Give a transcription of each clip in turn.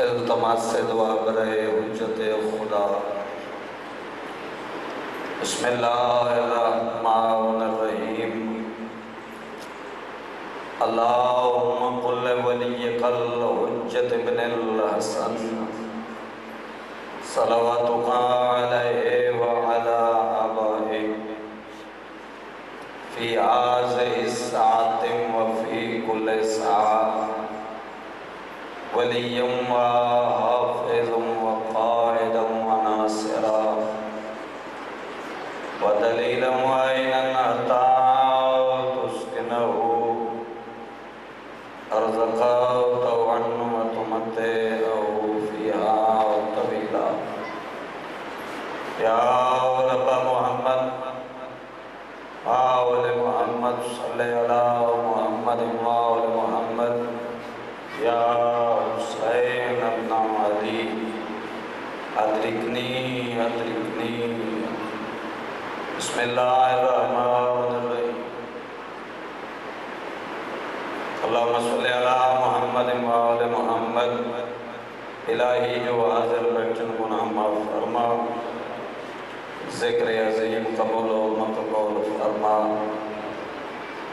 التماس سے دعا برے حجت خدا۔ بسم اللہ الرحمن الرحیم۔ اللہم قل ولیک الحجت ابن الحسن صلواتک علیہ وعلی آبائہ فی هذه الساعة وفی کل ساعة ولی وحافظ وقائد وناصرا ودلیلا وعینا تسکنہ ارزقا وتوعن وتمتعہ فیہا طویلا۔ یا رب محمد آل محمد صلی علی محمد وآل محمد یا حسین ابن علی ادرکنی ادرکنی۔ بسم اللہ الرحمن الرحیم۔ اللہم صلی علی محمد وآل محمد۔ الہی جو حاضر بیٹھن گناہ معاف فرما، ذکر عظیم قبول و مقبول فرما،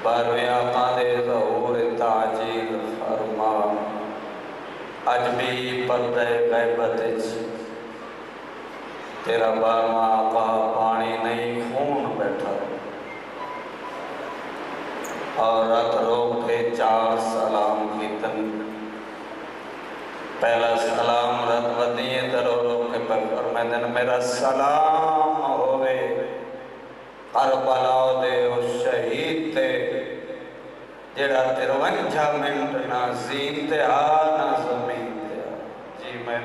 بارویں آقا دے ظہور تعجیل فرما۔ اج بھی پردہ غیبت تیرا بارواں آقا پانی نہیں خون بیٹھا، اور رات روک کے 4 سلام کیتن۔ پہلا سلام رات ودیے درو روک کے فرمائن میرا سلام ہوئے کربلا دے اس شہید تے جڑا 53 منٹ نہ زین تے نہ زمین تے جی میں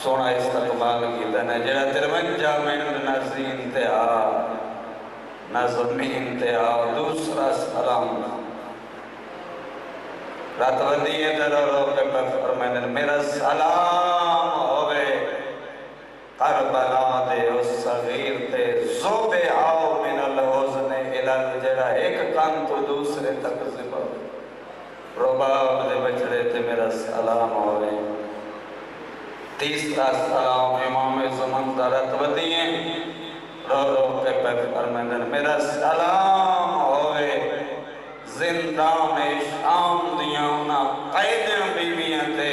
سونا استقبال کیتا ہے جڑا 53 منٹ نہ زین تے نہ زمین تے دوسرا سلام رات ودیے درو روک کے فرمائن میرا سلام ہوئے کربلا دے اس صغیر تے زوبے آؤ من الحزن الال جڑا ایک کان تو دوسرے تک زبا رباب دے بچڑے تے میرا سلام ہوئے۔ تیسرا سلام امام زمان دارت ودیے رو رو کے فرمائن میرا سلام ہوئے زندان شام دیاں انہاں قیدیں بیویاں تے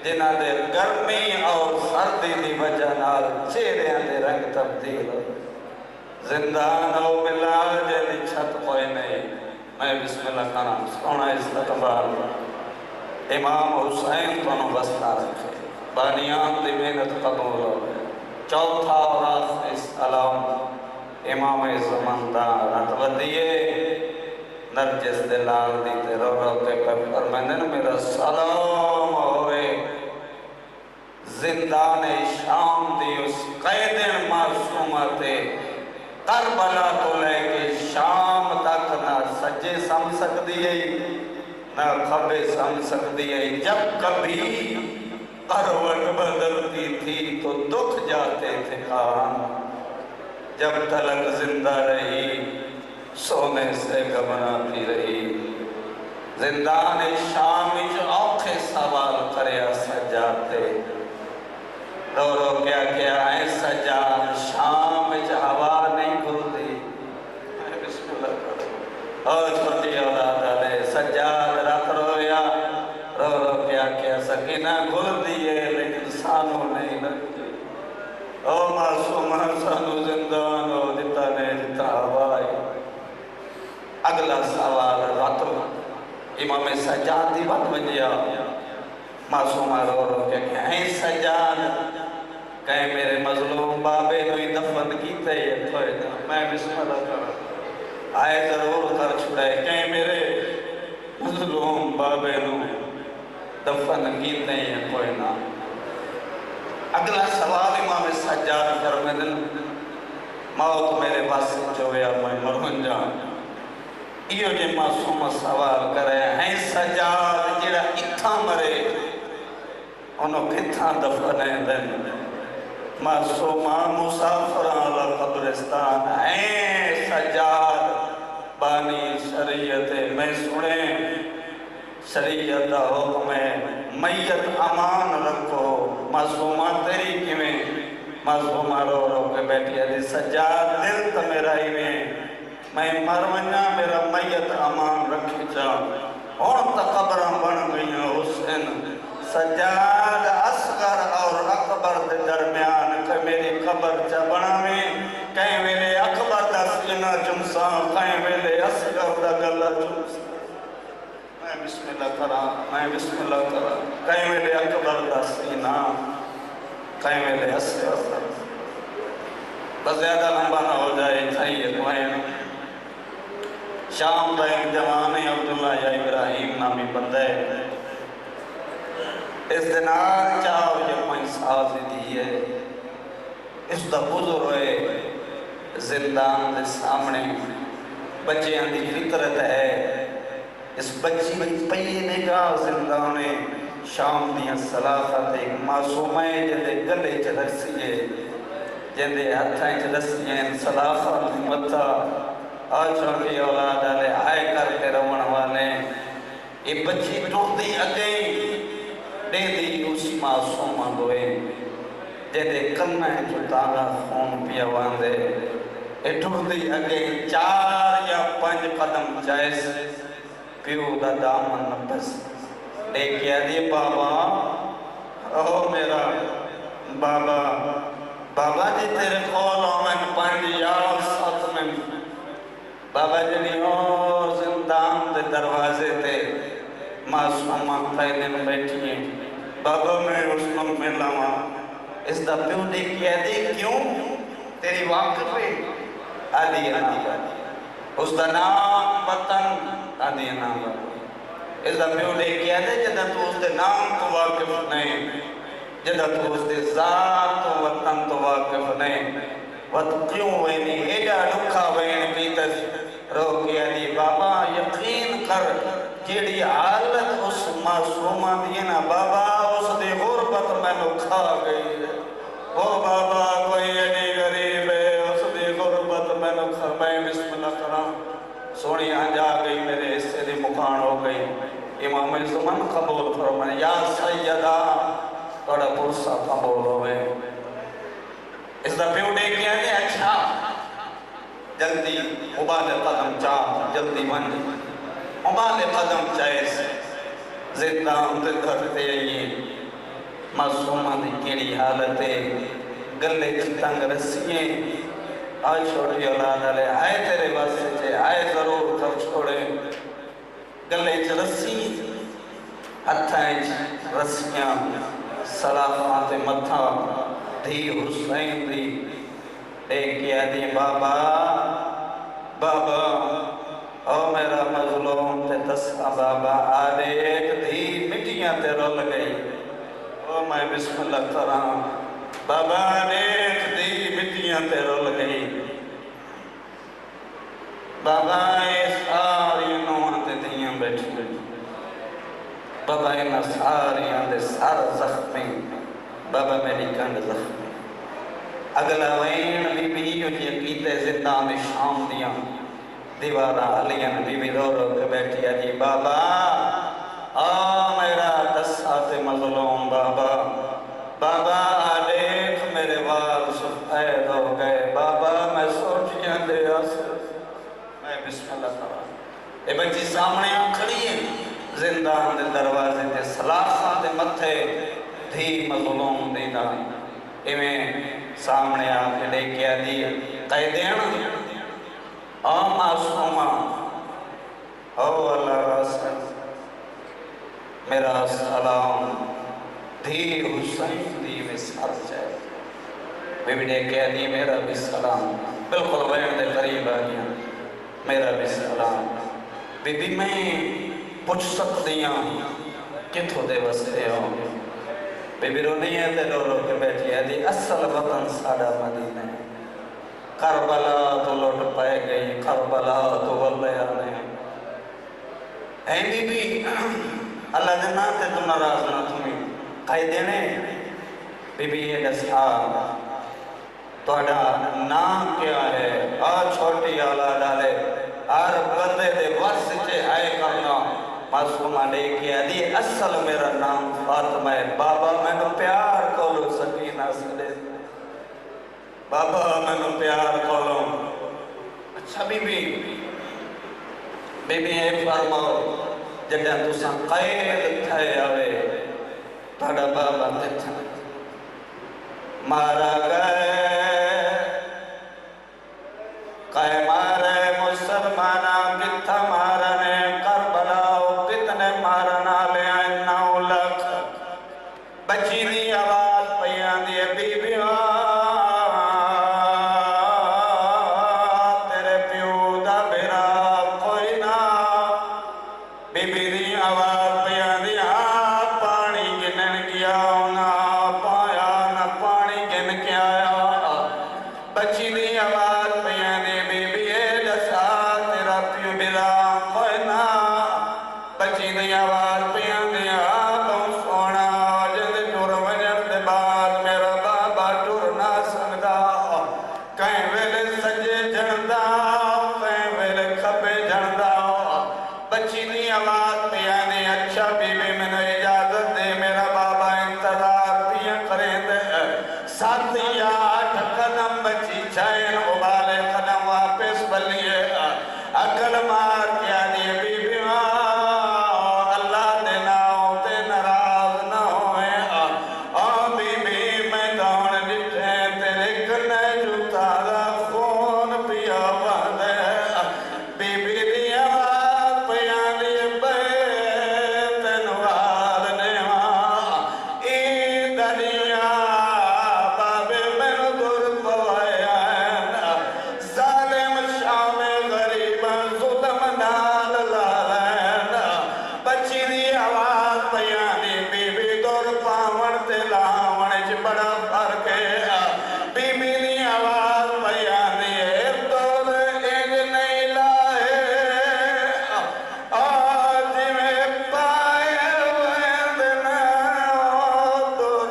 جنہ دے گرمی اور سردی دی وجہ نال چہرے دے رنگ تبدیل ہو۔ زندان او بلال جیلی چھت کوئی نہیں۔ میں بسم اللہ کا نام سونا استقبال امام حسین تو وسطہ رکھے، بانیان دی محنت قبول ہو۔ چوتھا اور آخری سلام امام زماندار رات ودیے نرجس دلال دیتے رو رو کے فرمائن میرا سلام ہوئے زندان شام دی اس قید معصومت کربلا تو لے کے شام تک نہ سجے سمجھ سکتی ہے نہ کھبے سمجھ سکتی ہے۔ جب کبھی کروٹ بدلتی تھی تو دکھ جاتے تھے کان، جب تلک زندہ رہی سونے سے گھبراتی رہی۔ زندان شام جو اوکھے سوال کریا سجاتے رو رو کیا کیا ہے سجاد شام جو ہوا نہیں کھلتی۔ بسم اللہ کرو اور چھوٹی اولاد آلے سجاد رات رویا رو رو کیا سکینہ کھل دیئے لیکن سانو نہیں لگتی۔ او معصومہ سانو زندان ہو جتا نے جتا ہوائی۔ اگلا سوال راتو امام سجاد دی بات بجیا معصومہ رو رو کے کہیں سجاد کہیں میرے مظلوم بابے نوی دفن کیتے یہ تھوئے دا میں بسم اللہ کر آئے ضرور کر چھڑے کہیں میرے مظلوم بابے نوی دفن کیتے یہ تھوئے دا۔ اگلا سوال امام سجاد فرمائن موت میرے پاس چویا میں مرہن جان۔ یہ جو معصوم سوال کرے ہیں سجاد جڑا اتھا مرے انہوں کتھا دفنے دن معصومہ مسافران قبرستان ہیں سجاد بانی شریعت میں سنے شریعت حکم میت امان رکھو معصومہ تیری کیویں معصومہ رو رو کے بیٹھی ہے سجاد دل تا میرا ہی میں مر ونجا میرا میت امان رکھی چا اور تا قبران بن گئی حسین سجاد اصغر اور اکبر دے درمیان کہ میری قبر چا بنا میں کہیں ویلے اکبر دا سینہ چمسا کہیں ویلے اصغر دا گلہ چمسا میں بسم اللہ کرا کہیں ویلے اکبر دا سینہ کہیں ویلے اصغر بس زیادہ لمبا نہ ہو جائے چاہیے کوئین شام دا ایک جوان عبداللہ یا ابراہیم نامی بندے اس دنار چاہو یہ کوئی سازی دیئے اس دا بزر ہوئے زندان دے سامنے بچے اندھی فطرت ہے اس بچی پہیے نگاہ زندانے شام دیاں صلافت ایک معصومہ جدے گلے چلسیے جدے ہتھائیں چلسیے صلافت مطا آج چھوٹی اولاد آلے آئے کرتے روان والے یہ بچی ٹوٹ دی اگئی دے دی اس معصومہ دوئے جدے کلنہ جو تاغا خون پیا واندے یہ ٹوٹ دی اگئی 4 یا 5 قدم جائز پیو دا دامن نپس دے کیا دی بابا او میرا بابا جی تیرے قول آمین 5 یا 7 میں بابا جنی او زندان دے دروازے تے معصومہ پہلے میں بیٹھی ہیں بابا میں اس میں ملاما اس دا پیو دے کیا دے کیوں تیری واقف ہے آدھی اس دا نام وطن آدھی نام اس دا پیو دے کیا دے جدہ تو اس دے نام تو واقف نہیں جدہ تو اس دے ذات تو وطن تو واقف نہیں وقت کیوں وینی ایڈا لکھا وین پیتس رو کیا دی بابا یقین کر جیڑی حالت اس معصومہ دینا بابا اس دی غربت میں لکھا گئی ہے او بابا کوئی ایڈی غریب ہے اس دی غربت میں لکھا میں بسم اللہ کرام سونی آنجا گئی میرے حصے دی مکان ہو گئی امام زمان قبول فرمائے یا سیدہ توڑا پرسا قبول ہوئے اس دا پیو دے کیا ہے اچھا جلدی ابال قدم چاہ جلدی ون ابال قدم چاہیے زندان تے گھرتے یہ معصومہ دی کیڑی حالت ہے گلے چتنگ رسیے آج چھوڑی اولاد علیہ آئے تیرے واسے چھے آئے ضرور کر چھوڑے گلے چ رسی ہتھائیں رسیاں سلافات متھا دھی حسین دی کیا دی بابا او میرا مظلوم تے تسا بابا آدھے ایک دھی مٹیاں تے رول گئی او میں بسم اللہ کرام بابا آدھے ایک دھی مٹیاں تے رول گئی بابا اے ساری نوہاں تے دھیاں بیٹھ گئی بابا اینا ساری آدھے سار زخمی بابا میری کنڈ زخمی اگلا وین بی بی جو یقیتے زندان شام دیاں دیوارہ علین بی بی رو رو کے بیٹھی ہے بابا میرا دسات مظلوم بابا دیکھ میرے وال سفید ہو گئے بابا میں سوچیاں دے آسر میں بسم اللہ کرا اے بچی سامنے کھڑی ہے زندان دے دروازے دے سلاسہ دے متھے دھی مظلوم دینا ایمیں سامنے آکے لے کیا دی قیدین او معصومہ او اللہ رسل میرا سلام دھی حسین دی میں سر جائے بی بی نے کہہ دی میرا بھی سلام بالکل وین دے قریب آگیا میرا بھی سلام بی بی میں پوچھ سکتیاں کتھو دے وستے ہوں بی بی رو نہیں ہے تے رو رو کے بیٹھی ہے دی اصل وطن ساڑا مدینہ ہے کربلا تو لوٹ پائے گئی کربلا تو واللہ آنے اے بی بی اللہ جنہ تے تو ناراض نہ تمہیں قائدے نے بی بی یہ دسا تو اڈا نام کیا ہے چھوٹی اولاد آلے آر بندے دے ورس چے آئے کرنا معصومہ نے کیا دی اصل میرا نام فاطمہ ہے بابا میں نو پیار کولو سکینہ سدے بابا میں نو پیار کولو اچھا بی بی ایک فرماؤ جڑا تساں قید تھے آوے تھوڑا بابا تھا مارا گئے قائم مارے مسلمانہ کتھا مارنے کربلاؤ کتنے مارنا لے آئے 9 لکھ بچی دی آواز پیان دی بی بی تیرے پیو دا بیرا کوئی نہ بی بی دی آواز پیان دی پانی گنن گیا نہ پایا نہ پانی گن کے آیا بچی دی آواز پیان دی بی بی دسا تیرا پیو بیرا کوئی نہ بچی دی آواز پیان دی تو سونا جد ٹور وجن دے بعد میرا بابا ٹور نہ سنگا کہیں ویلے سجے جھندا کہیں ویلے کھپے جھندا بچی دی آواز پیان دی اچھا بی بی میں نے اجازت دے میرا بابا انتظار پیا کریں دے 7 یا 8 قدم بچی چھائن ابالے قدم واپس بلیے اکل مار کیا دی بی بی اللہ دے ناؤ تے ناراض نہ ہوئے بی بی میں دون ڈٹھے تیرے کنے جوتا دا خون پیا باندے بی بی دی آواز پیان دی بیتن والنے ای دنیا بابے میں دور پوایا ظالم شام غریب ظلم نال لالین بچی دی آواز پیان دی بی بی دور پاون تے لاون چ بڑا فرق ہے بی بی دی آواز پیان دی دور ایک نہیں لائے آج میں پائے ویندنا دور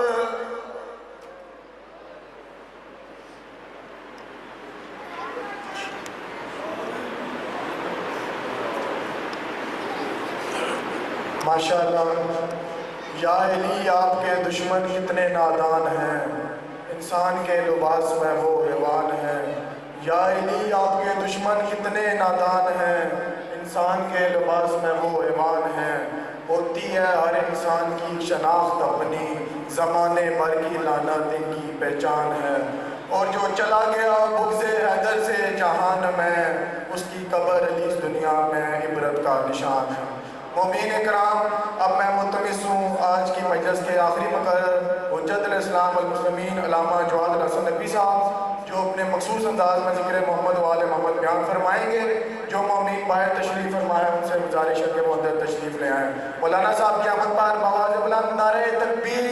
ماشاءاللہ یا علی آپ کے دشمن کتنے نادان ہیں انسان کے لباس میں وہ حیوان ہیں یا علی آپ کے دشمن کتنے نادان ہیں انسان کے لباس میں وہ حیوان ہیں ہوتی ہے ہر انسان کی شناخت اپنی زمانے بھر کی لعنت ان کی پہچان ہے اور جو چلا گیا بغض حیدر سے جہان میں اس کی قبر علی اس دنیا میں عبرت کا نشان ہے مومین اکرام اب میں ملتمس ہوں آج کی مجلس کے آخری مقرر حجت الاسلام والمسلمین علامہ جواد الحسن نقوی صاحب جو اپنے مخصوص انداز میں ذکر محمد و آل محمد بیان فرمائیں گے جو مومین باہر تشریف فرمائے ان سے گزارش ہے کہ وہ اندر تشریف لے آئیں مولانا صاحب کی آمد پر بآواز بلند نعرہ تکبیر